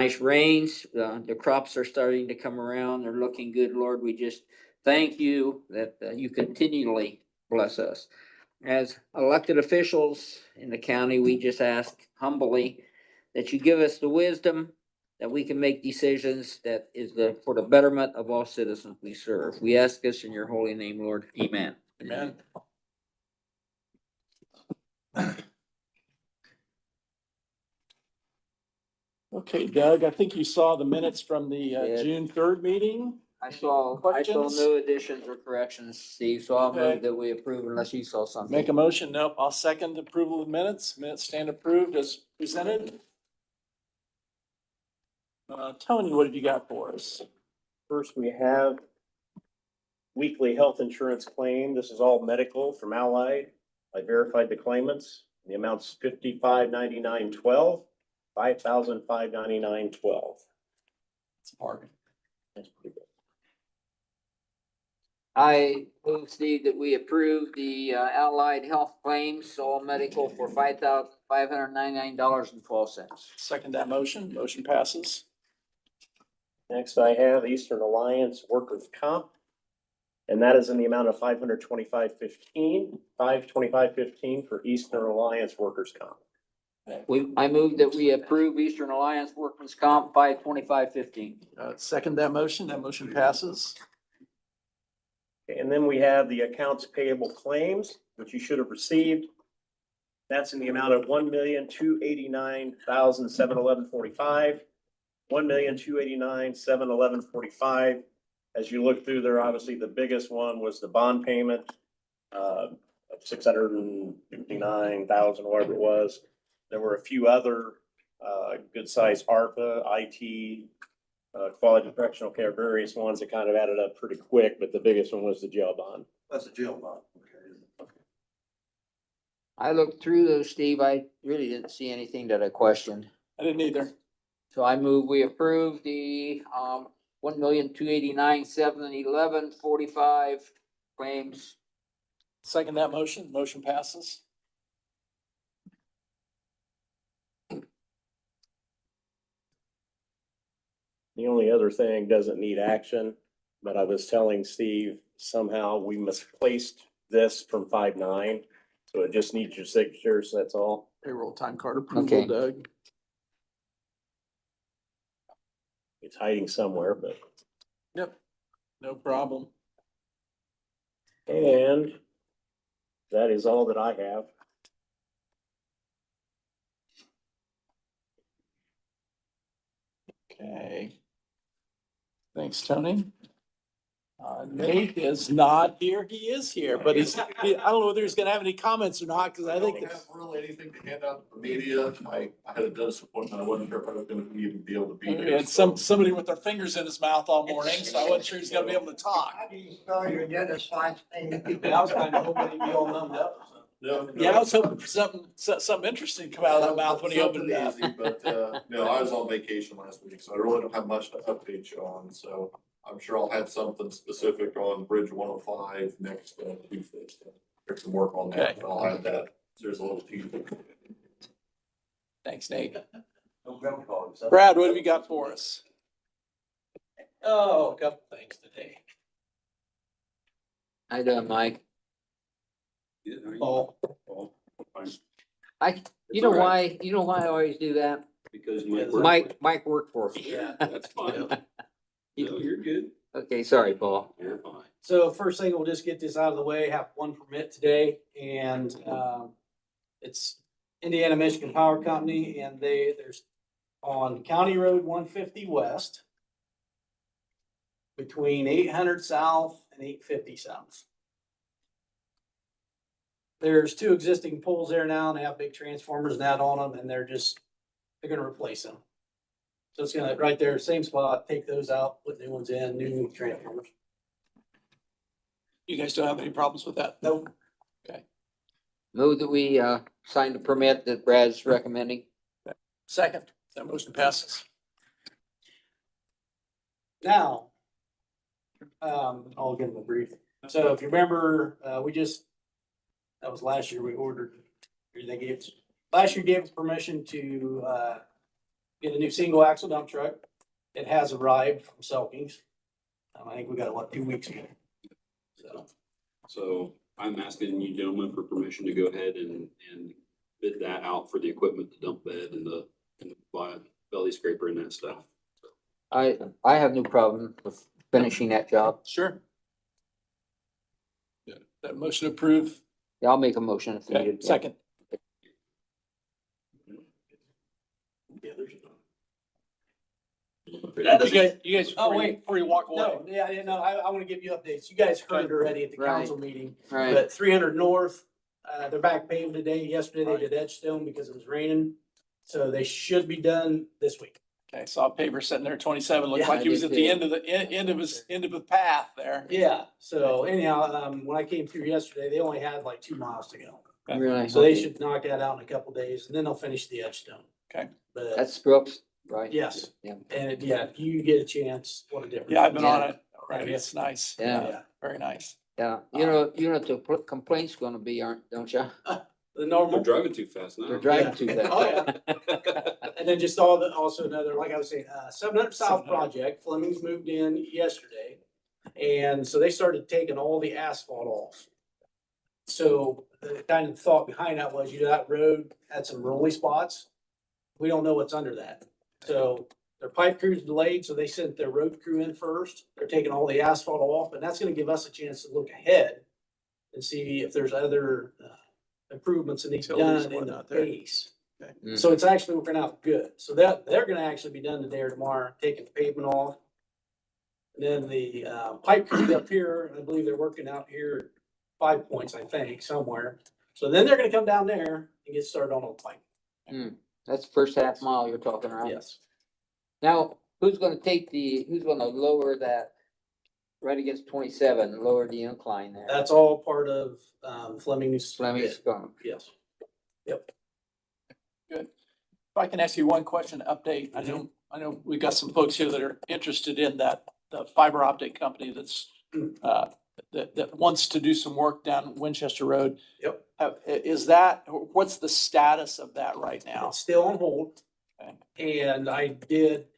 nice rains. The crops are starting to come around. They're looking good, Lord. We just thank you that you continually bless us. As elected officials in the county, we just ask humbly that you give us the wisdom that we can make decisions that is for the betterment of all citizens we serve. We ask this in your holy name, Lord. Amen. Amen. Okay, Doug, I think you saw the minutes from the Yes. June 3rd meeting. I saw Questions? no additions or corrections, Steve, so I'll Okay. move that we approve unless you saw something. Make a motion. Nope. I'll second approval of minutes. Minutes stand approved as presented. Tony, what have you got for us? First, we have weekly health insurance claim. This is all medical from Allied. I verified the claimants. The amount's $55.99.12, $5,599.12. It's a bargain. That's pretty good. I move, Steve, that we approve the Allied Health Claims, all medical for $5,599.12. Second that motion. Motion passes. Next, I have Eastern Alliance Workers' Comp. And that is in the amount of $525.15 for Eastern Alliance Workers' Comp. I move that we approve Eastern Alliance Workman's Comp 525.15. Second that motion. That motion passes. And then we have the accounts payable claims, which you should have received. That's in the amount of $1,289,711.45, $1,289,711.45. As you look through there, obviously the biggest one was the bond payment of $659,000, whatever it was. There were a few other good sized ARPA, IT, quality correctional care, various ones that kind of added up pretty quick, but the biggest one was the jail bond. That's a jail bond. Okay. I looked through those, Steve. I really didn't see anything that I questioned. I didn't either. So I move we approve the $1,289,711.45 claims. Second that motion. Motion passes. The only other thing doesn't need action, but I was telling Steve, somehow we misplaced this from 5/9. So it just needs your signatures, that's all. Payroll time card approval, Okay. Doug. It's hiding somewhere, but. Yep. No problem. And that is all that I have. Okay. Thanks, Tony. Nate is not here. He is here, but I don't know whether he's gonna have any comments or not, because I think. don't have really anything to hand out to the media. I had a dentist appointment. I wasn't sure if I was gonna even be able to be We here. had somebody with their fingers in his mouth all morning, so I wasn't sure he's gonna be able to talk. How do you spell your dentist last name? I was kind of hoping he'd be all numbed up. No, Yeah, I was hoping for something interesting to come out of that mouth when he opened it up. Something easy, but, no, I was on vacation last week, so I really don't have much to update you on, so I'm sure I'll have something specific on Bridge 105 next Tuesday. So there's some work on that, Okay. but I'll have that. There's a little teaser. Thanks, Nate. Brad, what have you got for us? Oh, a couple things today. I done, Mike. Oh, You know why I always do that? Because Mike worked for me. yeah. That's fine. No, you're good. Okay, sorry, Paul. You're fine. So first thing, we'll just get this out of the way, have one permit today, and it's Indiana Michigan Power Company, and there's on County Road 150 West between 800 South and 850 South. There's two existing poles there now, and they have big transformers and that on them, and they're gonna replace them. So it's gonna, right there, same spot, take those out, put new ones in, new transformers. You guys don't have any problems with that? Nope. Move that we sign the permit that Brad's recommending. Second, that motion passes. Now, I'll give them a brief. So if you remember, that was last year we ordered, last year gave us permission to, get a new single axle dump truck. It has arrived from Selkings. I think we got it, what, 2 weeks ago? So, So I'm asking you gentlemen for permission to go ahead and bid that out for the equipment, the dump bed and the belly scraper and that stuff. I have no problem with finishing that job. Sure. Yeah, that motion approved. Yeah, I'll make a motion if Okay, needed. second. You guys, Oh, before wait. before you walk no, away. yeah, I didn't know. I want to give you updates. You guys heard already at the Right. council meeting. Right, But 300 North, they're back paving today. Yesterday they did Edgestone because it was raining. So they should be done this week. Okay, saw a paper sitting there, 27, looked Yeah, like I he was did at the too. end of the, end of his, end of the path there. Yeah, so anyhow, when I came through yesterday, they only had like 2 miles to go. really. So they Okay. should knock that out in a couple days and then they'll finish the Edgestone. Okay. But That's Brooks, right? yes, Yeah, and yeah, if you get a chance, what a difference. Yeah, I've been on Yeah. it already. It's nice. yeah, Very nice. yeah. You know what the complaint's gonna be, don't you? The They're normal. driving too fast now. They're driving Yeah. too fast. Oh, yeah. And then just also another, like I was saying, 700 South 700. project, Fleming's moved in yesterday. And so they started taking all the asphalt off. So the kind of thought behind that was, that road had some rolly spots. We don't know what's under that. So their pipe crew's delayed, so they sent their road crew in first. They're taking all the asphalt off, and that's gonna give us a chance to look ahead and see if there's other improvements that need to be Utilities done and in the whatnot there. base. Mm. So it's actually working out good. So they're gonna actually be done today or tomorrow, taking the pavement off. And then the pipe crew up here, I believe they're working out here 5 Points, I think, somewhere. So then they're gonna come down there and get started on the pipe. That's the first half mile you're talking around. Yes. Now, who's gonna lower that right against 27, lower the incline there? That's all part of Fleming's. Fleming's gonna, Yes. If I can ask you one question, update, I know we've got some folks here that are interested in that, the fiber optic company that's, that wants to do some work down Winchester Road. Yep. Is that, what's the status of that right now? It's still on hold. Okay. And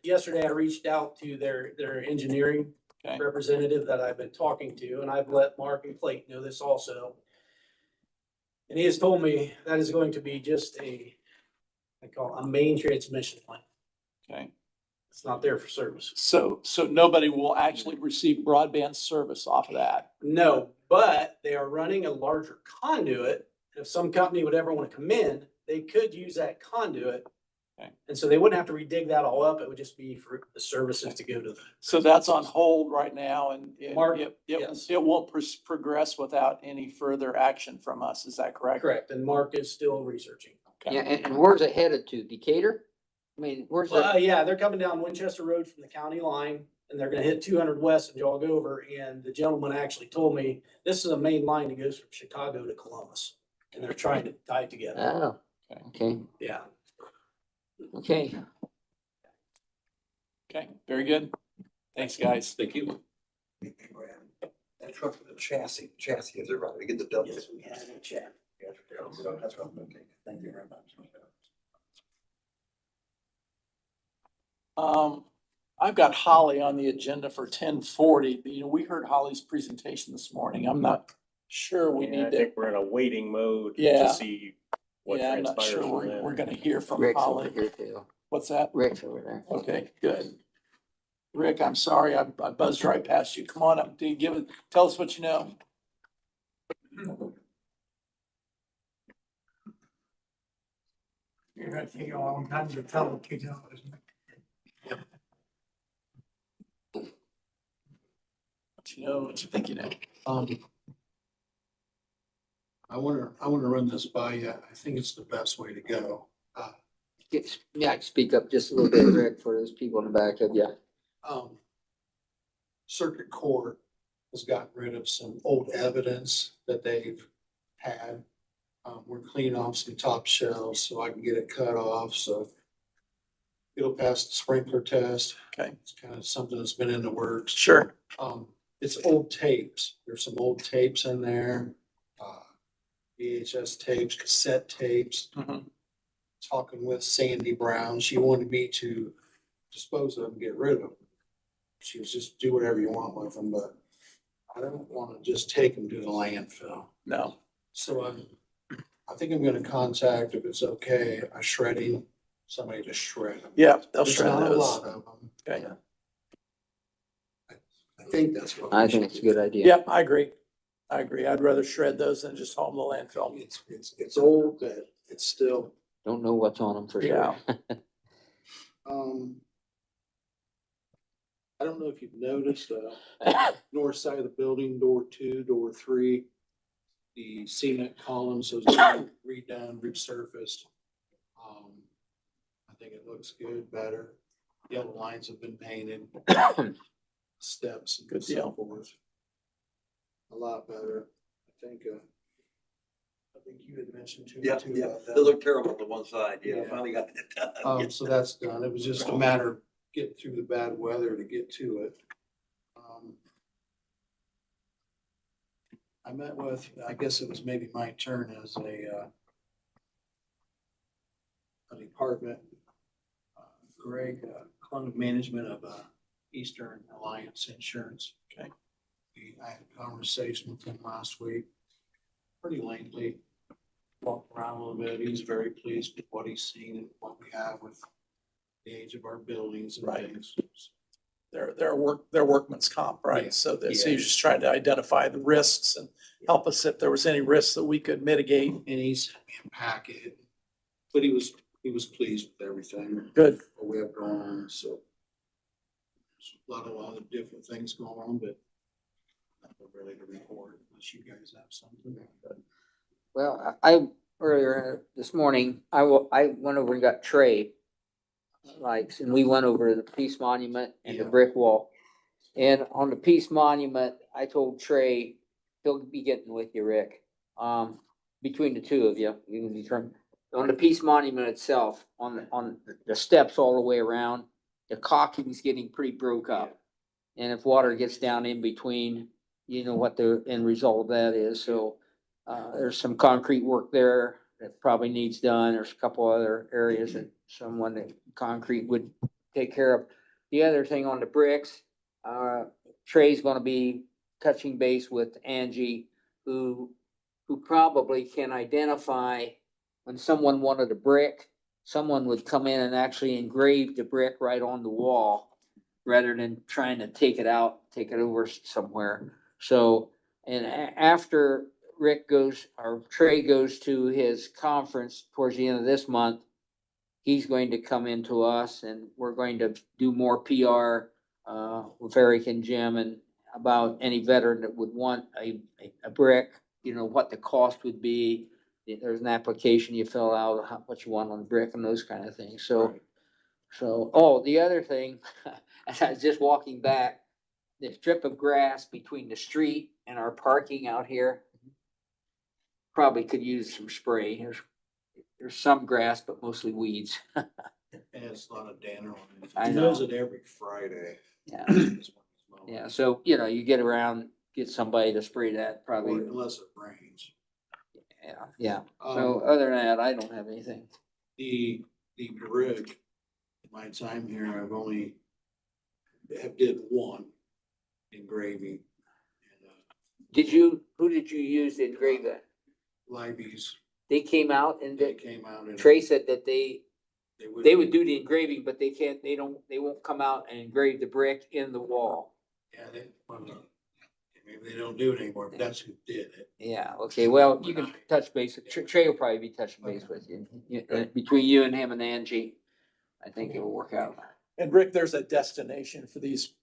yesterday I reached out to their engineering Okay. representative that I've been talking to, and I've let Mark and Clayton know this also. And he has told me that is going to be just I call it a main transmission line. Okay. It's not there for service. So nobody will actually receive broadband service off of that? No, but they are running a larger conduit. If some company would ever want to come in, they could use that conduit. Okay. And so they wouldn't have to redig that all up. It would just be for the services to go to the. So that's on hold right now and Mark, it yes. won't progress without any further action from us, is that correct? Correct, and Mark is still researching. Okay. yeah, and where's it headed to? Decatur? I mean, where's Well, it? yeah, they're coming down Winchester Road from the county line, and they're gonna hit 200 west and jog over, and the gentleman actually told me this is a main line that goes from Chicago to Columbus, and they're trying to tie it together. Oh, Okay. okay, Yeah. okay. Okay, very good. Thanks, guys. Thank you. That truck with the chassis is it right? We get the double. Yes, we had a chat. That's what I'm thinking. Thank you very much. I've got Holly on the agenda for 10:40. We heard Holly's presentation this morning. I'm not sure we Yeah, I need to, think we're in a waiting mode Yeah. to see what yeah, I'm not transpires sure from we're them. gonna hear from Rick's over Holly. here too. What's that? Rick's over there. Okay, good. Rick, I'm sorry, I buzzed right past you. Come on up, tell us what you know. You're gonna take a long time to tell what you know, isn't it? What you know, what you think you know. I wanna run this by you. I think it's the best way to go. Yeah, speak up just a little bit, Rick, for those people in the back of you. Circuit Court has gotten rid of some old evidence that they've had. We're cleaning off some top shelves so I can get it cut off, so it'll pass the sprinkler test. Okay. It's kind of something that's been in the works. Sure. It's old tapes. There's some old tapes in there. VHS tapes, cassette tapes. Mhm. talking with Sandy Brown. She wanted me to dispose of them, get rid of them. She was just do whatever you want with them, but I don't want to just take them to the landfill. No, So I think I'm gonna contact, if it's okay, a shredding, somebody to shred them. yeah, they'll There's shred not a those. lot of them. Okay. I think that's what. I we think should it's a do. good idea. Yep, I agree. I agree. I'd rather shred those than just haul them to landfill. It's old, but it's still, Don't know what's on them for Yeah. sure. um, I don't know if you've noticed, north side of the building, door 2, door 3, the cement columns, those are redone, resurfaced. I think it looks good, better. Yellow lines have been painted, steps and Good so deal. forth. A lot better. I think you had mentioned to me Yeah, too yeah, about they that. look terrible on the one side, yeah, Yeah. finally got that done. So that's done. It was just a matter of getting through the bad weather to get to it. I met with, I guess it was maybe my turn as a department. Greg, Clun Management of, Eastern Alliance Insurance. Okay. I had a conversation with him last week, pretty lengthy. Walked around a little bit. He's very pleased with what he's seen and what we have with the age of our buildings and Right. things. They're workman's comp, right? Yeah. So Yeah. he's just trying to identify the risks and help us if there was any risks that we could mitigate. And he sent me a packet, but he was pleased with everything. Good. What we have going on, so. There's a lot of other different things going on, but nothing really to report unless you guys have something. Well, I earlier this morning, I went over and got Trey likes, and we went over the Peace Monument and the Yeah. brick wall. And on the Peace Monument, I told Trey, he'll be getting with you, Rick. Between the two of you, you can determine. On the Peace Monument itself, on the steps all the way around, the caulking's getting pretty broke up. And if water gets down in between, you know what the end result of that is, so. There's some concrete work there that probably needs done. There's a couple other areas that someone that concrete would take care of. The other thing on the bricks, Trey's gonna be touching base with Angie, who probably can identify when someone wanted a brick, someone would come in and actually engrave the brick right on the wall rather than trying to take it out, take it over somewhere. So, and after Rick goes, or Trey goes to his conference towards the end of this month, he's going to come into us and we're going to do more PR with Eric and Jim and about any veteran that would want a brick, you know, what the cost would be. There's an application you fill out, what you want on the brick and those kind of things. So, oh, the other thing, as I was just walking back, the strip of grass between the street and our parking out here probably could use some spray. There's some grass, but mostly weeds. And it's a lot of dandelion. I He know. does it every Friday. Yeah, yeah. So, you know, you get around, get somebody to spray that probably. Unless it rains. Yeah, yeah. So Um, other than that, I don't have anything. the bridge, my time here, I've only did one engraving. And, Who did you use to engrave that? Libby's, They came out and they came out and. Trey said that they would do the engraving, but they won't come out and engrave the brick in the wall. Yeah, maybe they don't do it anymore, but that's who did it. Yeah, okay, well, you can touch base, Trey will probably be touching base with you. Between you and him and Angie, I think it will work out. And Rick, there's a destination for these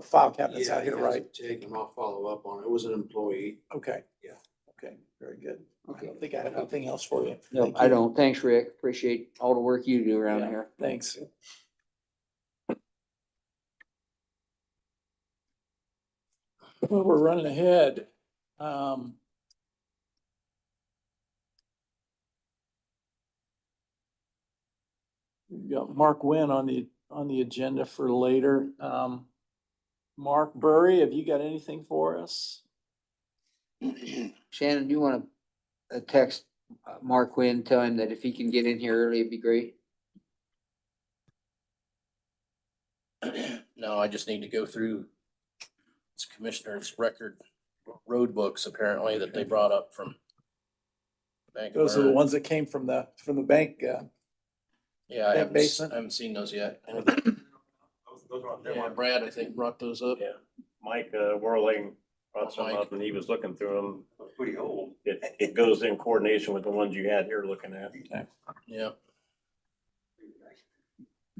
file cabinets out here, right? Take them, I'll follow up on it. It was an employee. Okay. Yeah. Okay, very good. I Okay. don't think I have anything else for you. No, Thank I you. don't. Thanks, Rick. Appreciate all the work you do around Yeah, here. Thanks. Well, we're running ahead. We've got Mark Wynn on the agenda for later. Mark Burry, have you got anything for us? Shannon, do you wanna text Mark Quinn, tell him that if he can get in here early, it'd be great. No, I just need to go through this commissioner's record road books apparently that they brought up from Bank of Those are the America. ones that came from the bank, Yeah, I that haven't, basement. I haven't seen those yet. Those are on there, Yeah, Mark. Brad, I think brought those up. Yeah, Mike, Whirling brought some Mike. up and he was looking through them. Pretty old. It goes in coordination with the ones you had here looking at. Yeah. I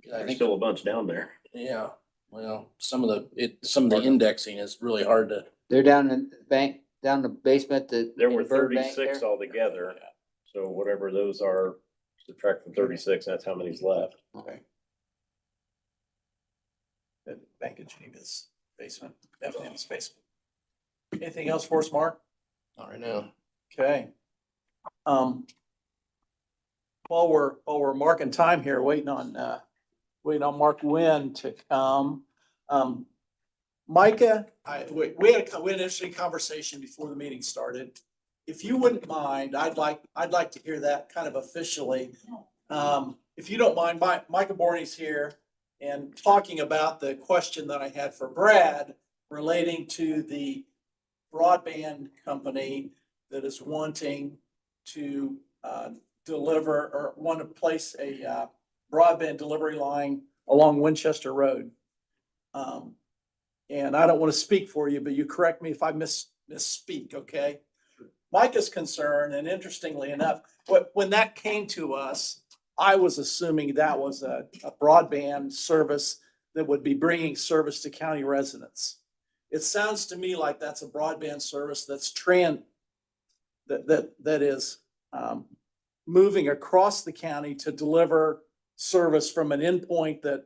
There's think, still a bunch down there. yeah, well, some of the indexing is really hard to, They're down in the bank, down the basement, There were in Burbank 36 there? altogether. So whatever those are, subtract from 36, that's how many's left. Okay. The Bank of Geneva's basement, F&M's basement. Anything else for us, Mark? not right now. Okay. While we're marking time here, waiting on Mark Wynn to come. Micah, we had an interesting conversation before the meeting started. If you wouldn't mind, I'd like to hear that kind of officially. If you don't mind, Micah Borney's here and talking about the question that I had for Brad relating to the broadband company that is wanting to deliver or want to place a broadband delivery line along Winchester Road. And I don't want to speak for you, but you correct me if I misspeak, okay? Micah's concern, and interestingly enough, when that came to us, I was assuming that was a broadband service that would be bringing service to county residents. It sounds to me like that's a broadband service that's that is moving across the county to deliver service from an endpoint that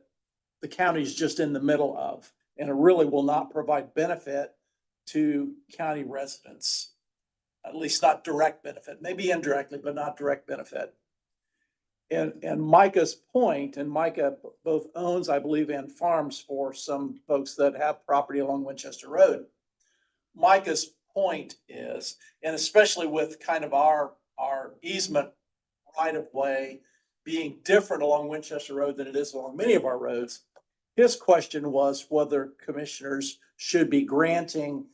the county's just in the middle of, and it really will not provide benefit to county residents. At least not direct benefit, maybe indirectly, but not direct benefit. And Micah's point, and Micah both owns, I believe, and farms for some folks that have property along Winchester Road. Micah's point is, and especially with kind of our easement right of way being different along Winchester Road than it is along many of our roads, his question was whether commissioners should be granting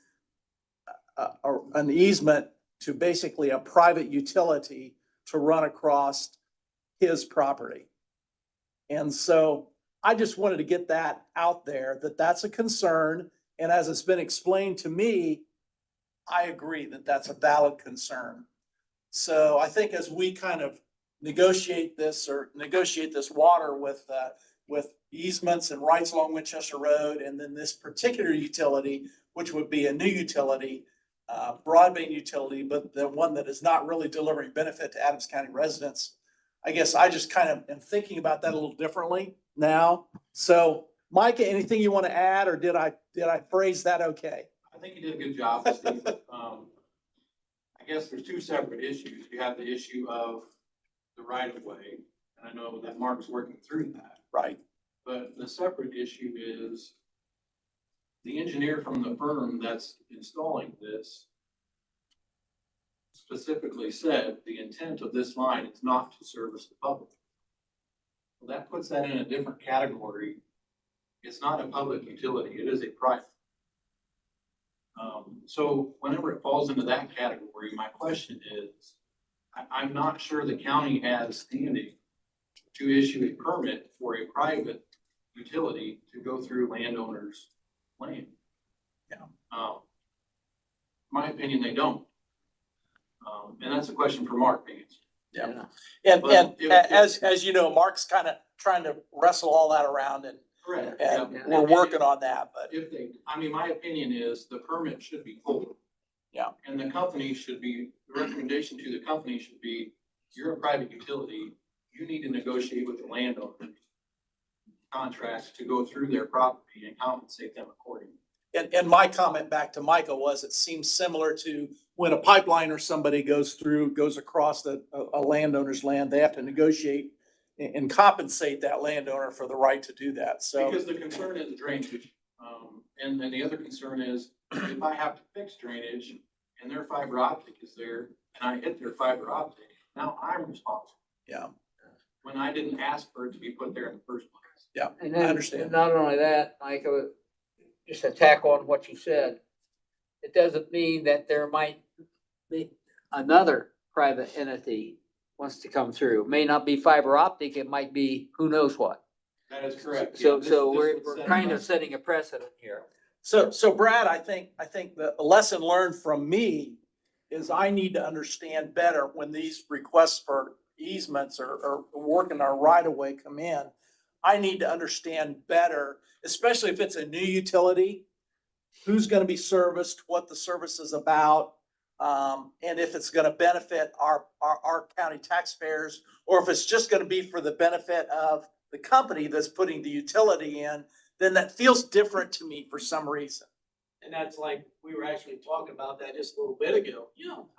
an easement to basically a private utility to run across his property. And so I just wanted to get that out there, that that's a concern. And as it's been explained to me, I agree that that's a valid concern. So I think as we kind of negotiate this water with easements and rights along Winchester Road, and then this particular utility, which would be a new utility, broadband utility, but the one that is not really delivering benefit to Adams County residents. I guess I just kind of am thinking about that a little differently now. So Micah, anything you want to add, or did I phrase that okay? I think you did a good job, Steve. I guess there's two separate issues. You have the issue of the right of way, and I know that Mark's working through that. Right. But the separate issue is the engineer from the firm that's installing this specifically said the intent of this line is not to service the public. Well, that puts that in a different category. It's not a public utility, it is a private. So whenever it falls into that category, my question is, I'm not sure the county has standing to issue a permit for a private utility to go through landowners' land. Yeah. My opinion, they don't. And that's a question for Mark to answer. Yeah. But And if- as you know, Mark's kind of trying to wrestle all that around, and Correct. we're working on that, but If they, I mean, my opinion is the permit should be pulled. Yeah. And the company should be, the recommendation to the company should be, you're a private utility, you need to negotiate with the landowner contracts to go through their property and compensate them accordingly. And my comment back to Michael was, it seems similar to when a pipeline or somebody goes across a landowner's land, they have to negotiate and compensate that landowner for the right to do that, so. Because the concern is drainage. And then the other concern is if I have to fix drainage and their fiber optic is there and I hit their fiber optic, Now I'm responsible Yeah, when I didn't ask for it to be put there in the first place. yeah, And I then, understand. and not only that, Mike, just to tack on what you said, it doesn't mean that there might be another private entity wants to come through. It may not be fiber optic, it might be who knows what. That is correct. So, Yeah, this- so this we're, would we're set kind us- of setting a precedent here. So Brad, I think the lesson learned from me is I need to understand better when these requests for easements or work in our right of way come in. I need to understand better, especially if it's a new utility, who's gonna be serviced, what the service is about. And if it's gonna benefit our county taxpayers, or if it's just gonna be for the benefit of the company that's putting the utility in, then that feels different to me for some reason. And that's like, we were actually talking about that just a little bit ago. You know,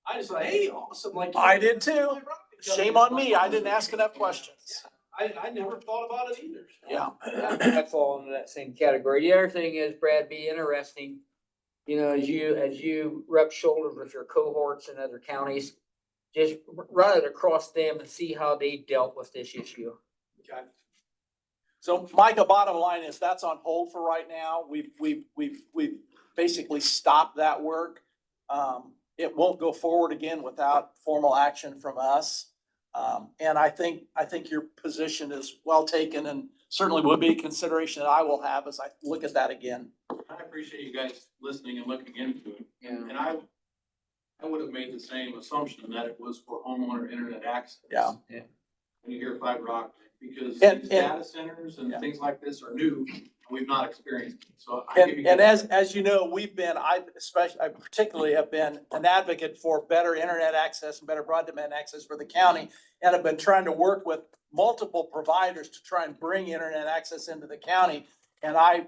I just like, hey, awesome, like. I did too. Shame on me, I didn't ask enough questions. I never thought about it either. Yeah. That's all in that same category. The other thing is, Brad, be interesting, you know, as you rub shoulders with your cohorts in other counties, just run it across them and see how they dealt with this issue. Okay. So Micah, bottom line is that's on hold for right now. We've basically stopped that work. It won't go forward again without formal action from us. And I think your position is well taken and certainly would be a consideration that I will have as I look at that again. I appreciate you guys listening and looking into it. Yeah. And I would have made the same assumption that it was for homeowner internet access. Yeah. Yeah. When you hear fiber optic, because And- these data centers and Yeah. things like this are new, and we've not experienced it. So I give you. And as you know, I particularly have been an advocate for better internet access and better broadband access for the county. And have been trying to work with multiple providers to try and bring internet access into the county. And I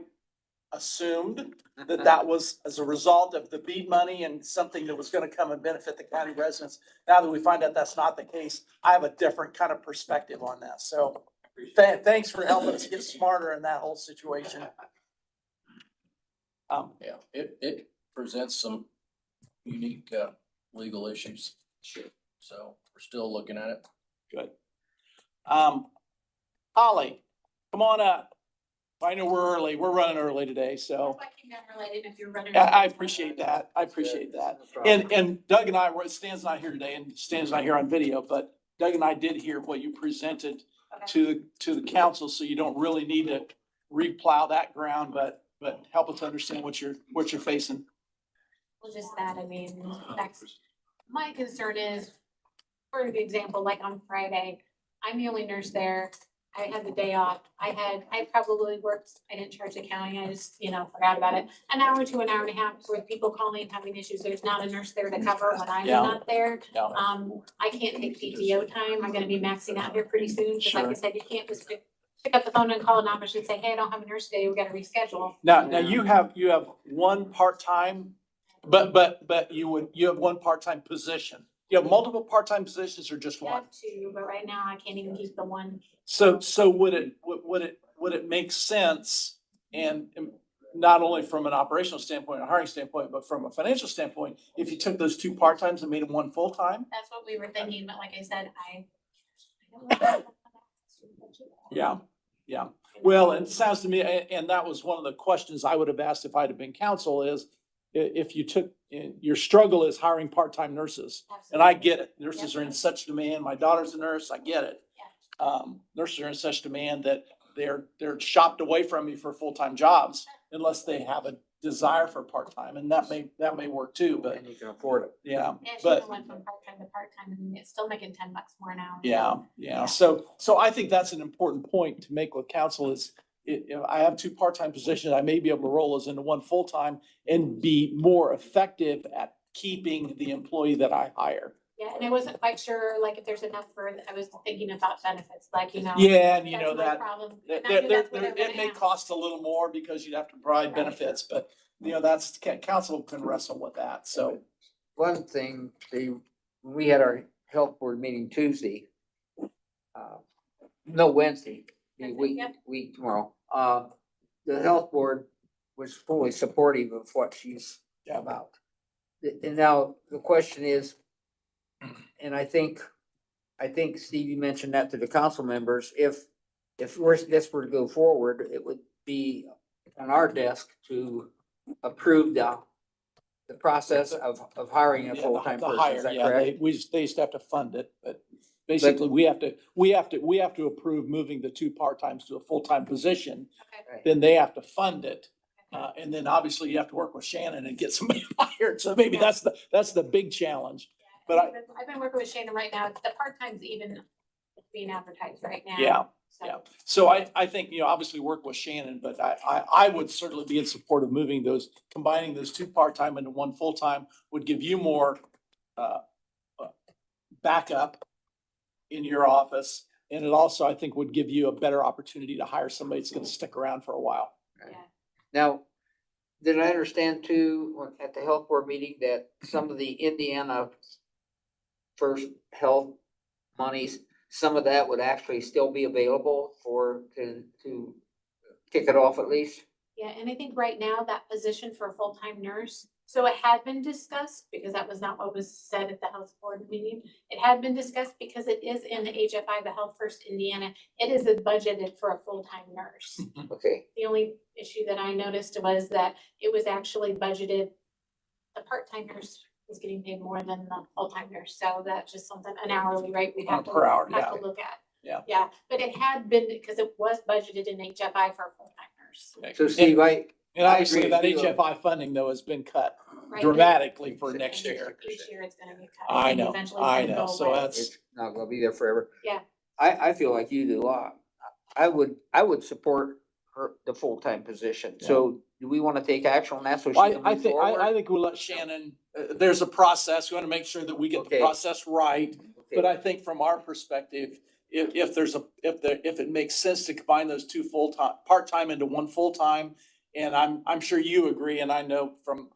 assumed that was as a result of the BEAD money and something that was gonna come and benefit the county residents. Now that we find out that's not the case, I have a different kind of perspective on that. So thanks for helping us get smarter in that whole situation. Yeah, it presents some unique, legal issues. So we're still looking at it. Good. Holly, come on up. I know we're early. We're running early today, so I appreciate that. I appreciate that. And Doug and I were, Stan's not here today and Stan's not here on video, but Doug and I did hear what you presented to the council, so you don't really need to replow that ground, but help us understand what you're facing. Well, just that, I mean, that's, my concern is, for example, like on Friday, I'm the only nurse there. I had the day off. I probably worked, I didn't charge the county. I just, forgot about it. An hour to an hour and a half with people calling and having issues. There's not a nurse there to cover when I'm Yeah. not there. Yeah. I can't take PTO time. I'm gonna be maxing out here pretty soon. Just like Sure. I said, you can't just pick up the phone and call an office and say, hey, I don't have a nurse today. We gotta reschedule. Now you have one part-time, but you have one part-time position. You have multiple part-time positions or just I one? have two, but right now I can't even keep the one. So would it make sense, and not only from an operational standpoint, a hiring standpoint, but from a financial standpoint, if you took those two part-times and made them one full-time? That's what we were thinking, but like I said, Yeah. Well, it sounds to me, and that was one of the questions I would have asked if I'd have been counsel is, if you took, your struggle is hiring part-time nurses. And I get it. Nurses are in such demand. My daughter's a nurse. I get it. Nurses are in such demand that they're shopped away from you for full-time jobs unless they have a desire for part-time, and that may work too, but And you can afford it. yeah, Yeah, she but even went from part-time to part-time and it's still making $10 more an hour. yeah. So I think that's an important point to make with council is if I have two part-time positions, I may be able to roll those into one full-time and be more effective at keeping the employee that I hire. Yeah, and I wasn't quite sure, like, if there's enough I was thinking about benefits, like, Yeah, and you know that's my that. problem. There, And I knew there, that's what I there- it would may ask. cost a little more because you'd have to provide benefits, but that's, council can wrestle with that, so. One thing, we had our health board meeting Tuesday. No, Wednesday, Yep. week tomorrow. The health board was fully supportive of what she's about. And now the question is, and I think Steve, you mentioned that to the council members, if this were to go forward, it would be on our desk to approve the process of hiring a Yeah, full-time the person, hire, is that yeah, correct? they just have to fund it, but basically we have to approve moving the two part-times to a full-time position. Okay. Then they have to fund it. And then obviously you have to work with Shannon and get somebody hired. So maybe Yeah. that's the big challenge. Yeah, But I've been working with Shannon right now. The part-time's even being advertised right now. Yeah, So, yeah. So I think, obviously work with Shannon, but I would certainly be in support of moving combining those two part-time into one full-time would give you more backup in your office. And it also, I think, would give you a better opportunity to hire somebody that's gonna stick around for a while. yeah. Now, did I understand too, at the health board meeting, that some of the Indiana First Health monies, some of that would actually still be available to kick it off at least? Yeah, and I think right now that position for a full-time nurse, so it had been discussed, because that was not what was said at the health board meeting. It had been discussed because it is in the HFI, the Health First Indiana, it is budgeted for a full-time nurse. Okay, The only issue that I noticed was that it was actually budgeted, the part-time nurse was getting paid more than the full-time nurse, so that's just something, an hourly rate we'd have to, Per hour, have to look at. Yeah. Yeah, but it had been, because it was budgeted in HFI for a full-time nurse. so Steve, And obviously agree that with you. HFI funding though has been cut Right, dramatically for but next year. Each year it's gonna get cut. I and know, eventually it's I gonna know. go So away. that's, it's not gonna be there forever. Yeah. I feel like you do a lot. I would support the full-time position. So do we want to take action on that so she can I move think, I forward? think we'll let Shannon, there's a process. We want to make sure that we get the Okay. process right. But Okay. I think from our perspective, if it makes sense to combine those two part-time into one full-time, and I'm sure you agree, and I know from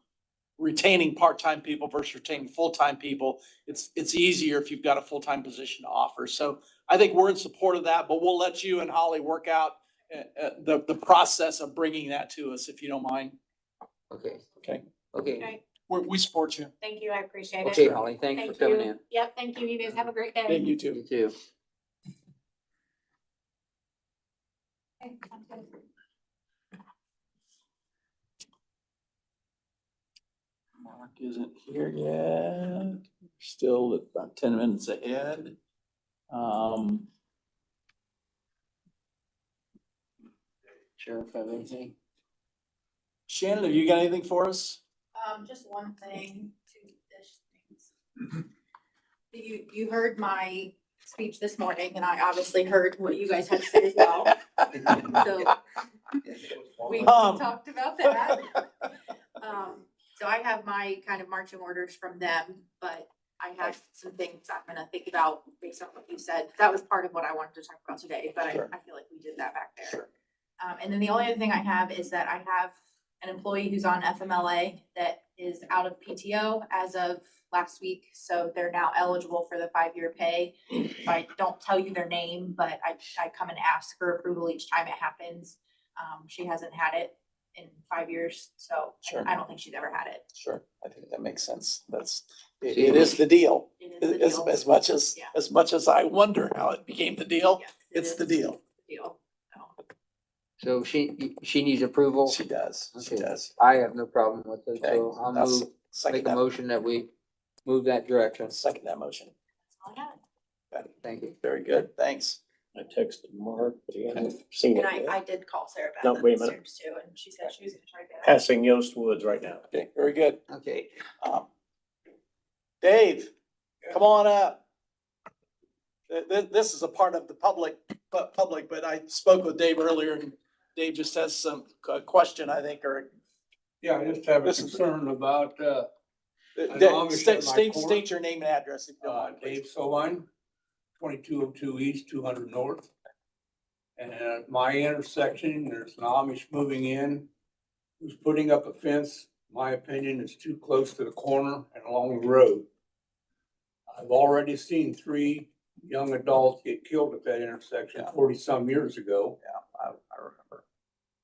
retaining part-time people versus retaining full-time people, it's easier if you've got a full-time position to offer. So I think we're in support of that, but we'll let you and Holly work out the process of bringing that to us, if you don't mind. Okay, Okay, okay, Okay, we support you. thank you, I appreciate it. okay, Holly, thanks for Thank coming you. in. Yep, thank you. You guys have a great day. Thank you too. You too. Okay, sounds good. Mark isn't here yet. Still about 10 minutes ahead. Sheriff, have anything? Shannon, have you got anything for us? Just one thing, two-ish things. You heard my speech this morning, and I obviously heard what you guys had to say as well. So we talked about that. So I have my kind of marching orders from them, but I had some things I'm gonna think about based on what you said. That was part of what I wanted to talk about today, but I feel like we did that back there. And then the only other thing I have is that I have an employee who's on FMLA that is out of PTO as of last week. So they're now eligible for the 5-year pay. If I don't tell you their name, but I come and ask for approval each time it happens. She hasn't had it in 5 years, so Sure. I don't think she's ever had it. Sure, I think that makes sense. It is the deal. It is the deal. As much as I wonder how it became the deal, Yes, it's is the deal. the deal. So, So she needs approval? She does, she Okay. does. I have no problem with it, Okay, so I'll that's- make Second a that, motion that we move that direction. second that motion. that's all I had. Got it. Thank you. Very good, thanks. I texted Mark, but he hadn't seen And it yet. I did call Sarah Beth No, wait a minute. upstairs too, and she said she was gonna try to get it. Passing Yost Woods right now. Okay, very good. Okay, Dave, come on up. This is a part of the public, but I spoke with Dave earlier and Dave just has some question, I think, or. Yeah, I just have a This is- concern about, Amish at my court. State your name and address if you don't mind, Dave please. Sovine, 2202 East, 200 North. And at my intersection, there's an Amish moving in, who's putting up a fence. In my opinion, it's too close to the corner and along the road. I've already seen 3 young adults get killed at that intersection 40-some years ago. Yeah, I remember.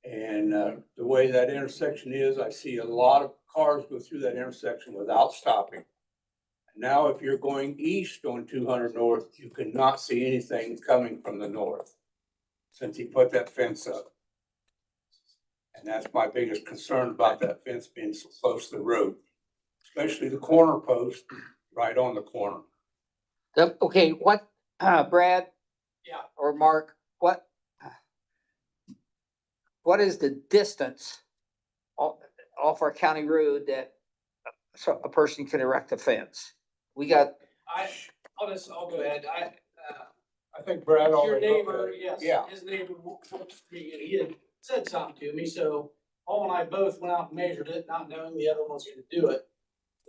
And the way that intersection is, I see a lot of cars go through that intersection without stopping. Now, if you're going east on 200 North, you cannot see anything coming from the north since he put that fence up. And that's my biggest concern about that fence being so close to the road, especially the corner post right on the corner. Okay, what, Brad? Yeah. Or Mark, what is the distance off our county road that so a person can erect a fence? We got, I'll go ahead. I think Brad Your already. neighbor, yes, Yeah. his neighbor works for me, and he had said something to me, so Paul and I both went out and measured it, not knowing the other one's gonna do it.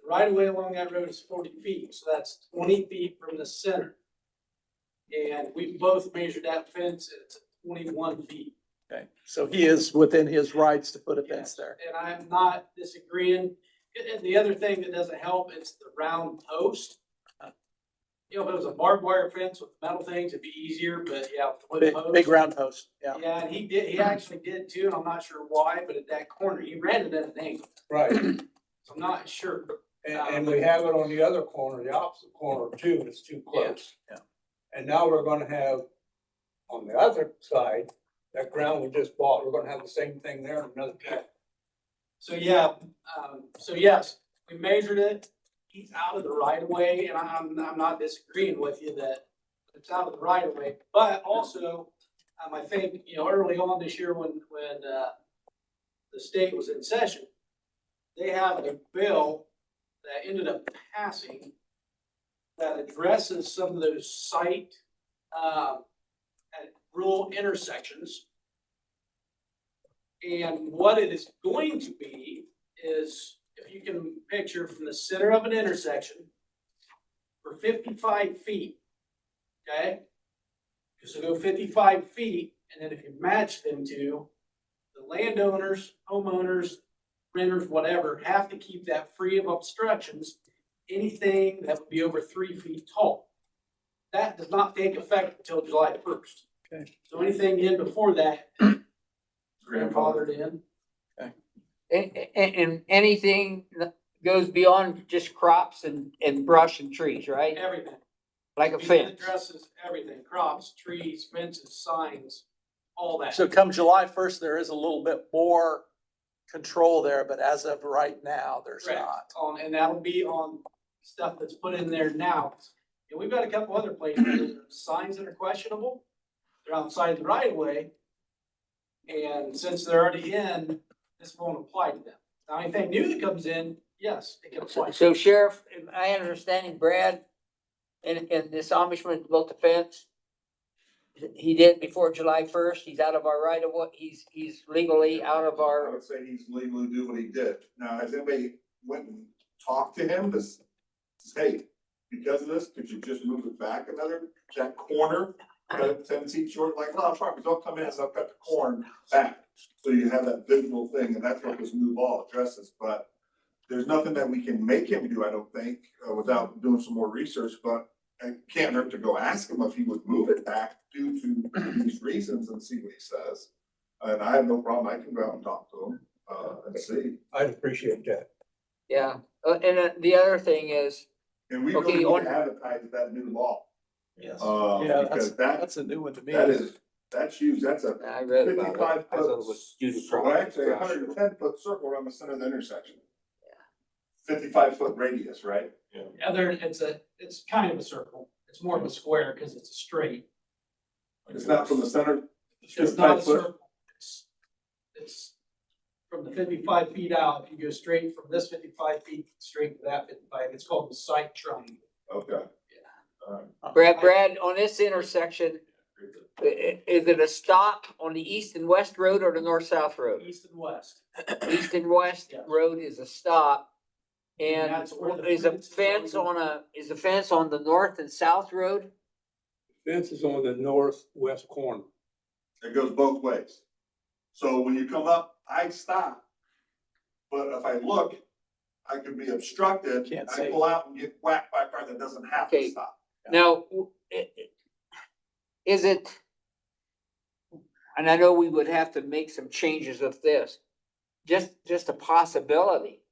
The right of way along that road is 40 feet, so that's 20 feet from the center. And we both measured that fence, it's 21 feet. Okay, so he is within his rights to put a fence Yes, there. and I'm not disagreeing. And the other thing that doesn't help, it's the round post. You know, if it was a barbed wire fence with metal things, it'd be easier, but yeah. with Big, post- big round post, yeah. Yeah, and he actually did too, and I'm not sure why, but at that corner, he ran it at an angle, Right. so I'm not sure. And we have it on the other corner, the opposite corner too, it's too close. Yeah. And now we're gonna have, on the other side, that ground we just bought, we're gonna have the same thing there in another pit. So yeah, so yes, we measured it, he's out of the right of way, and I'm not disagreeing with you that it's out of the right of way, but also, I think, you know, early on this year when the state was in session, they have a bill that ended up passing that addresses some of those site, at rural intersections. And what it is going to be is, if you can picture from the center of an intersection for 55 feet, okay? So go 55 feet, and then if you match them to the landowners, homeowners, renters, whatever, have to keep that free of obstructions, anything that would be over 3 feet tall. That does not take effect until July 1st. Okay. So anything in before that, grandfathered in. and anything that goes beyond just crops and brush and trees, right? Everything. Like a It fence. addresses everything, crops, trees, fences, signs, all that. So come July 1st, there is a little bit more control there, but as of right now, there's Correct. not. And that'll be on stuff that's put in there now. And we've got a couple other places, where there's signs that are questionable, they're outside the right of way. And since they're already in, this won't apply to them. Now, anything new that comes in, yes, it can apply. So Sheriff, my understanding, Brad, and this Amishman built a fence. He did before July 1st. He's out of our right of what, he's legally out of I our, would say he's legally do what he did. Now, has anybody went and talked to him to say, because of this, could you just move it back another, that corner, cut it 10 feet short, like, well, property, don't come in, as I'll cut the corn back. So you have that visual thing, and that's what this new law addresses, but there's nothing that we can make him do, I don't think, without doing some more research, but it can't hurt to go ask him if he would move it back due to these reasons and see what he says. And I have no problem, I can go out and talk to him, and see. I'd appreciate that. yeah. And the other thing is, And we Okay, really need on- to advertise that new law. Yes. Yeah, because That's a new one to me. that's huge, that's a I read about it. 55 I thought it foot, was due to well, crops. actually, 110 foot circle around the center of the intersection. 55 foot radius, right? Yeah. Yeah, it's kind of a circle. It's more of a square because it's a straight. It's not from the center. It's not a 55 foot? circle. It's from the 55 feet out. If you go straight from this 55 feet straight to that 55, it's called the site triangle. Okay. Brad, on this intersection, is it a stop on the east and west road or the north-south road? East and west. East and west Yes. road is a stop. And And that's where the is a fence is fence going. is the fence on the north and south road? Fence is on the northwest corner. It goes both ways. So when you come up, I stop. But if I look, I could be obstructed. Can't I see. pull out and get whacked by a car that doesn't have to Okay. stop. Now, is it, and I know we would have to make some changes of this, just a possibility.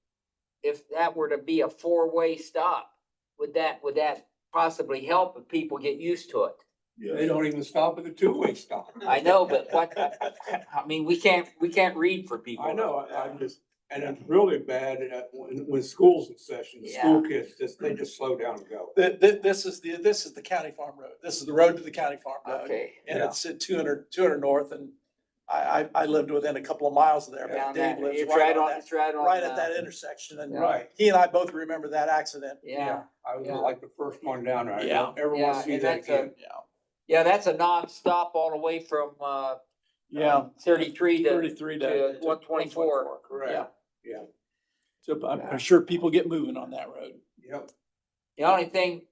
If that were to be a four-way stop, would that possibly help if people get used to it? They don't even stop at the two-way stop. I know, but I mean, we can't read for people. I know, I'm just, and it's really bad when school's in session, the school kids they just slow down and go. This is the county farm road. This is the road to the county farm road. Okay. And it's at 200 north, and I lived within a couple of miles of there, Down but Dave that- lives it's right on it's right on. right at that intersection, and Right. he and I both remember that accident. Yeah. I was Yeah. like the first one down there. I Yeah. don't ever want Yeah, to see and that that's a- again. Yeah. That's a non-stop all the way from, Yeah. 33 to 33 to 124. Correct. Yeah. So I'm sure people get moving on that road. Yep. The only thing,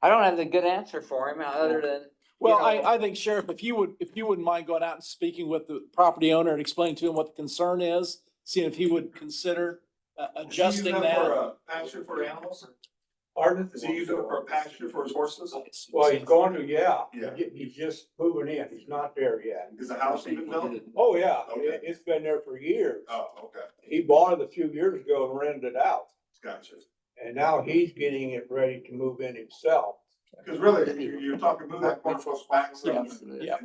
I don't have the good answer for him other than. Well, You know- I think Sheriff, if you wouldn't mind going out and speaking with the property owner and explaining to him what the concern is, seeing if he would consider adjusting Is he using that. For a pasture for animals? Pardon? Is he using it for a pasture for his horses? Well, he's going to, yeah. Yeah. He's just moving in. He's not there yet. Is the house even built? Oh, yeah. Okay. It's been there for years. Oh, okay, He bought it a few years ago and rented it out. gotcha. And now he's getting it ready to move in himself. Because really, you're talking move that corner across back some. Yeah,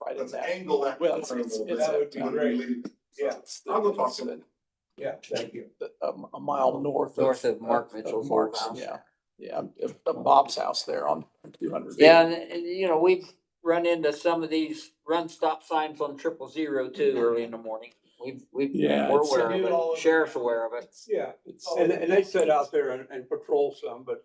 right in Let's that. angle that. Well, corner a little bit. that would be When we great. leave. Yeah. I'll go talk to him. Yeah, thank you. A mile north. North of Mark Mitchell's old Mark's, house. Yeah, of Bob's house there on 200. Yeah, and we've run into some of these run stop signs on 000 too early in the morning. Yeah, We're it's- aware do it of all it. over Sheriff's aware of it. Yeah. It's- And they sit out there and patrol some, but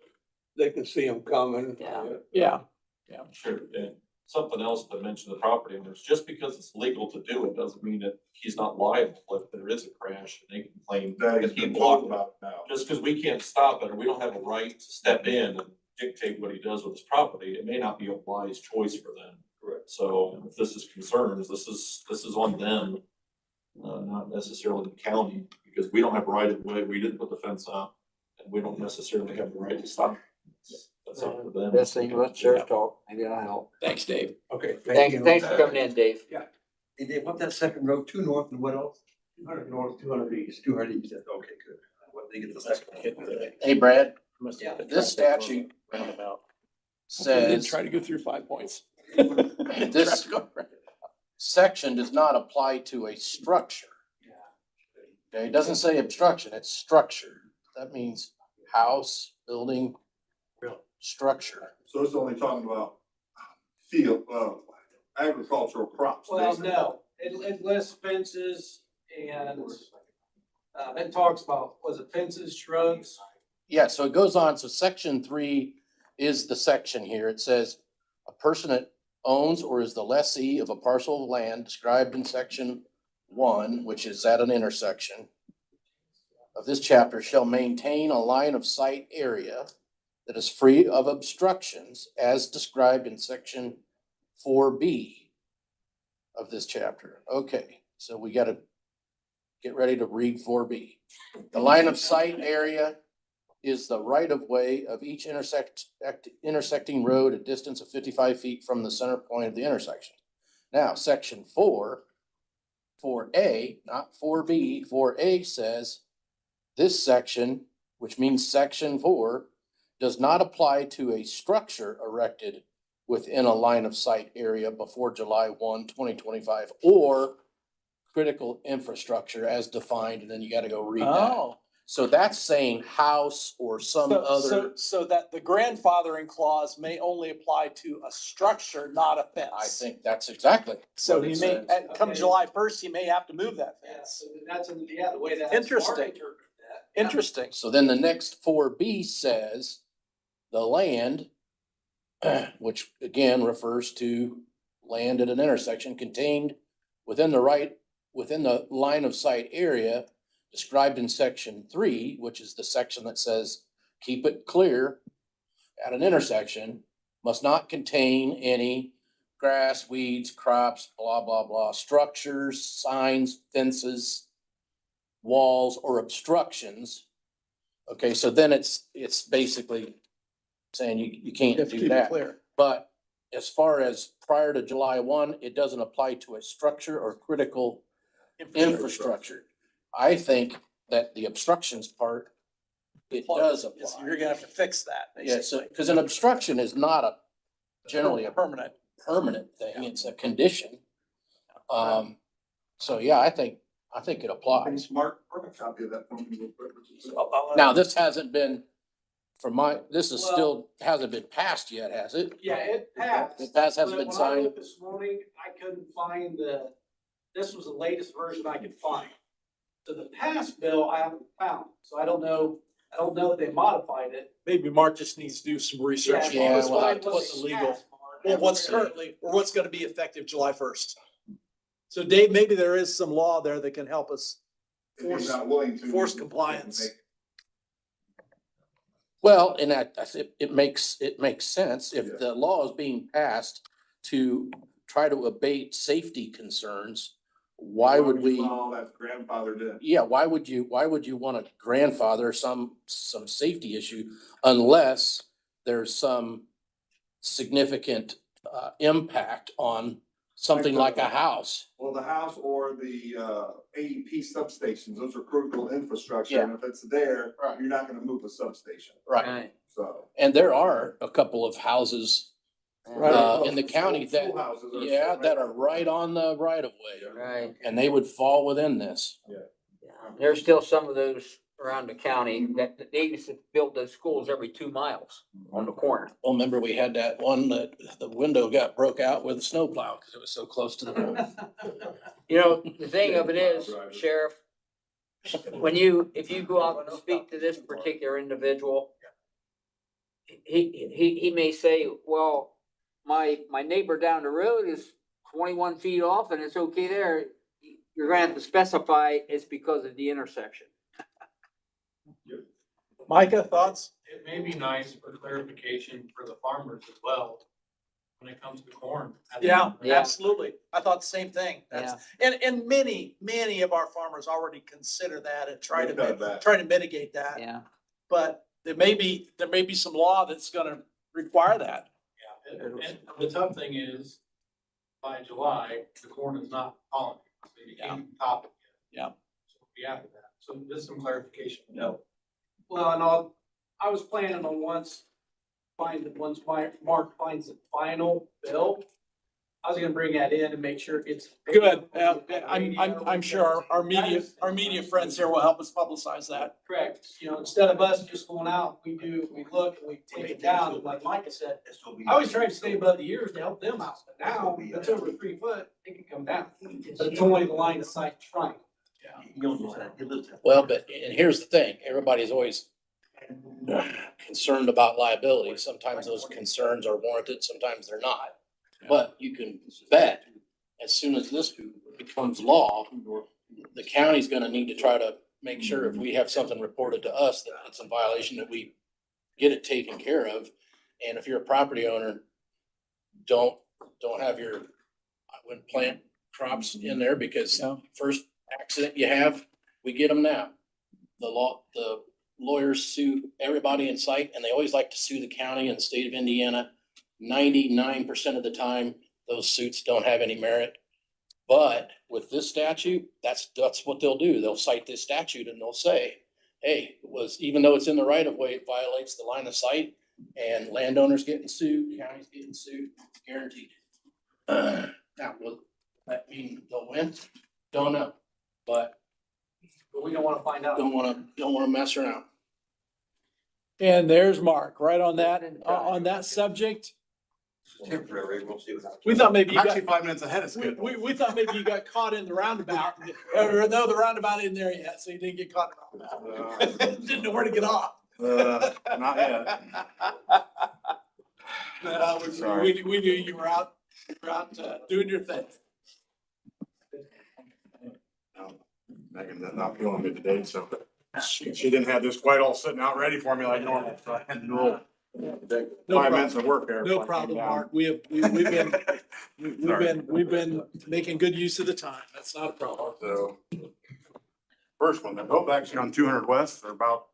they can see them coming. Yeah. Yeah, Sure, and something else to mention the property owners, just because it's legal to do it doesn't mean that he's not liable if there is a crash and they can claim That that he's he been blocked told it. about now. Just because we can't stop it or we don't have a right to step in and dictate what he does with his property, it may not be a wise choice for them. Correct. So if this is concerns, this is on them, not necessarily the county, because we don't have a right of way, we didn't put the fence up, and we don't necessarily have the right to stop. That's up to them. Best thing, let Sheriff talk. Maybe that'll help. thanks, Dave. Okay, thank Thanks, you. thanks for coming in, Dave. Hey, Dave, what's that second road, 2 north and what else? 200 north, 200 east. 200 east, okay, good. What did they get the second one? Hey, Brad, Yeah. this statute Roundabout. Did says try to go through 5 points. this section does not apply to a structure. Okay, it doesn't say obstruction, it's structure. That means house, building, structure. So it's only talking about field, agricultural crops. Well, basically. no, it lists fences and, it talks about, was it fences, shrubs? Yeah, so it goes on, so section 3 is the section here. It says a person that owns or is the lessee of a parcel of land described in section 1, which is at an intersection of this chapter, shall maintain a line of sight area that is free of obstructions as described in section 4B of this chapter. Okay, so we gotta get ready to read 4B. The line of sight area is the right of way of each intersecting road, a distance of 55 feet from the center point of the intersection. Now, section 4A, not 4B, 4A says this section, which means section 4, does not apply to a structure erected within a line of sight area before July 1, 2025, or critical infrastructure as defined, and then you gotta go read that. Oh. So that's saying house or some other, So that the grandfathering clause may only apply to a structure, not a fence. I think that's exactly. So what he it may, says. come Okay. July 1st, he may have to move that Yeah, fence. so that's, the way that. Interesting. Interesting. So then the next 4B says the land, which again refers to land at an intersection contained within the line of sight area described in section 3, which is the section that says keep it clear at an intersection, must not contain any grass, weeds, crops, blah, blah, blah, structures, signs, fences, walls, or obstructions. Okay, so then it's basically saying you can't You have to do keep it that. clear. But as far as prior to July 1, it doesn't apply to a structure or critical infrastructure. I think that the obstructions part it does apply. You're gonna have to fix that, Yeah, so, basically. because an obstruction is not generally a Permanent. permanent thing, it's a condition. So yeah, I think it applies. Mark, perfect copy of that. for me real quick. Now, this hasn't been, this is Well- still, hasn't been passed yet, has it? Yeah, it passed. It hasn't But been when I signed. looked this morning, I couldn't find this was the latest version I could find. So the past bill I haven't found, so I don't know if they modified it. Maybe Mark just needs to do some research. Yeah, What's we'll have Find what what's they illegal, passed, Mark. or what's currently, or what's gonna be effective July 1st. So Dave, maybe there is some law there that can help us If he's not willing to. force compliance. Well, and it makes sense if Yeah. the law is being passed to try to abate safety concerns. Why would we? Oh, that's grandfathered in. Yeah, why would you want to grandfather some safety issue unless there's some significant impact on something like a house? Well, the house or the AEP substations, those are critical infrastructure, and if it's there, Right. you're not gonna move the substation, Right. so. And there are a couple of houses in the county that, Schoolhouses are- yeah, that are right on the right of way. Right. And they would fall within this. There's still some of those around the county that they used to build those schools every 2 miles on the corner. Well, remember we had that one that the window got broke out with a snowplow because it was so close to the road. You know, the thing of it is, Sheriff, if you go out and speak to this particular individual, he may say, well, my neighbor down the road is 21 feet off and it's okay there. You're gonna have to specify it's because of the intersection. Micah, thoughts? It may be nice for clarification for the farmers as well when it comes to corn. Yeah, Yeah. absolutely. I thought the same thing. And many of our farmers already consider that and try They've done to that. mitigate that. Yeah. But there may be some law that's gonna require that. Yeah, and the tough thing is, by July, the corn is not pollinated, so you can't top it yet. Yeah. So we have that, so there's some clarification. No. Well, and I was planning on once Mark finds the final bill, I was gonna bring that in and make sure it's. Good. I'm sure our media friends here will help us publicize that. Correct. You know, instead of us just going out, we look and we take it down, and like Micah said, I always try to stay above the ears to help them out, but now it's over 3 foot, it can come down. But it's only the line of sight trying. Well, and here's the thing, everybody's always concerned about liability. Sometimes those concerns are warranted, sometimes they're not. But you can bet, as soon as this becomes law, the county's gonna need to try to make sure if we have something reported to us that it's a violation, that we get it taken care of. And if you're a property owner, don't have I wouldn't plant crops in there because No. first accident you have, we get them now. The lawyers sue everybody in sight, and they always like to sue the county and the state of Indiana. 99% of the time, those suits don't have any merit. But with this statute, that's what they'll do. They'll cite this statute and they'll say, hey, even though it's in the right of way, it violates the line of sight, and landowners getting sued, counties getting sued, it's guaranteed. Now, will that mean they'll win? Don't know, but But we don't wanna find out. don't wanna mess around. And there's Mark, right on that subject. Temporary, we'll see what happens. We thought maybe you I'm got. actually 5 minutes ahead of schedule. We thought maybe you got caught in the roundabout, or no, the roundabout isn't there yet, so you didn't get caught in the roundabout. Didn't know where to get off. Not yet. No, Sorry. we knew you were out doing your thing. Megan's not feeling good today, so she didn't have this quite all sitting out ready for me like normal, so I had to roll. No 5 minutes of work there. No before I came problem, down. Mark. We've been making good use of the time. That's not a problem. So, first one, they're both actually on 200 west, they're about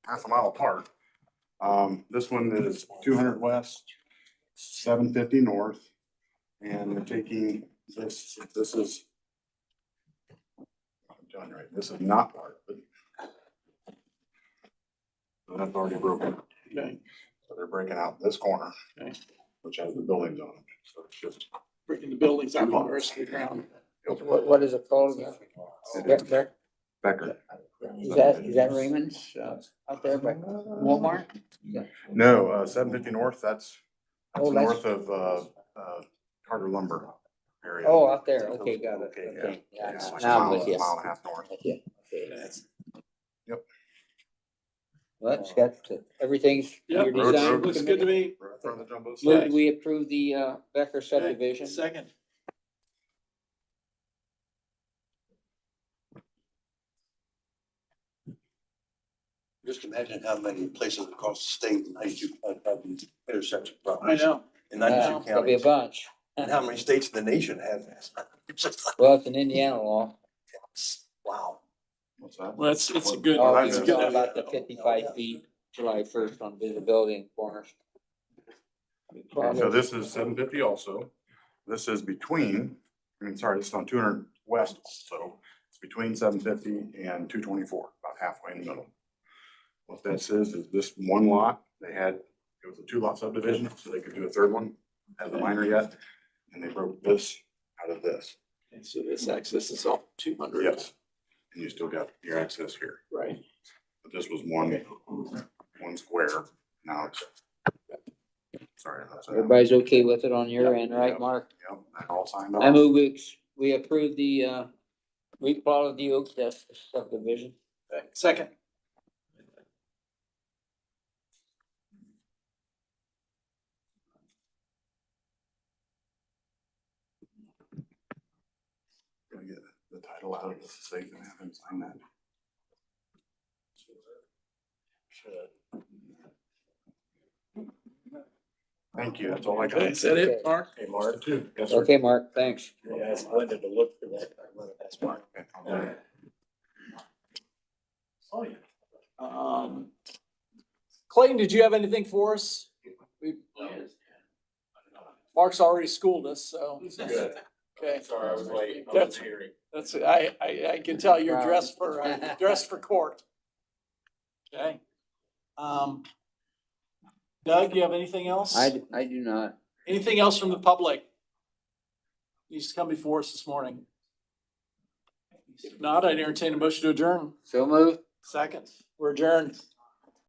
half a mile apart. This one is 200 west, 750 north, and they're taking this is. I'm doing right, this is not part, but. So that's already broken. Okay. So they're breaking out this corner, Okay. which has the buildings on it. So it's just. Breaking the buildings up on the rest of the ground. What is it called? Becker? Becker. Is that Raymond's, out there by Walmart? No, 750 North, that's Oh, that's- north of, Carter Lumber area. Oh, out there, okay, got it, Okay, yeah. okay, yeah, It's like a now I'm mile- with you. Mile and a half north. Yeah, okay. Yep. Well, it's got, everything's Yep, your road- design. road looks good to me. Right in front of the jumbo Move site. we approve the, Becker subdivision. Second. Just imagine how many places across the state and ninety-two, have these intersection I problems. know. In Yeah, ninety-two there'll be a counties, bunch. and how many states in the nation have this? It's just like, Well, it's an Indiana law. wow. What's that? Well, it's a good, Oh, it's it's good. all about the 55 feet, July 1st on visibility in corners. So this is 750 also. This is between, this is on 200 west, so it's between 750 and 224, about halfway in the middle. What this is this one lot, it was a 2-lot subdivision, so they could do a third one, has a minor yet, and they broke this out of this. And so this access is all 200. Yes. And you still got your access here, Right. but this was one square, now it's. Sorry. Everybody's okay with it on your end, right, Yep. Mark? Yep, that all signed off. I move we approve the, replot of the Oak Test subdivision. Second. Gonna get the title out of the state and have him sign that. Thank you, that's all I got. Is that it, Mark? Hey, Mark. Yes, sir. Okay, Mark, thanks. I asked Linda to look for that. That's Mark. Clayton, did you have anything for us? Mark's already schooled us, so. Good. Okay. Sorry, I was late. I That's- wasn't hearing. That's, I can tell you're dressed for court. Okay. Doug, you have anything else? I do not. Anything else from the public? Needs to come before us this morning. If not, I'd entertain a motion to adjourn. So move. Second, we're adjourned.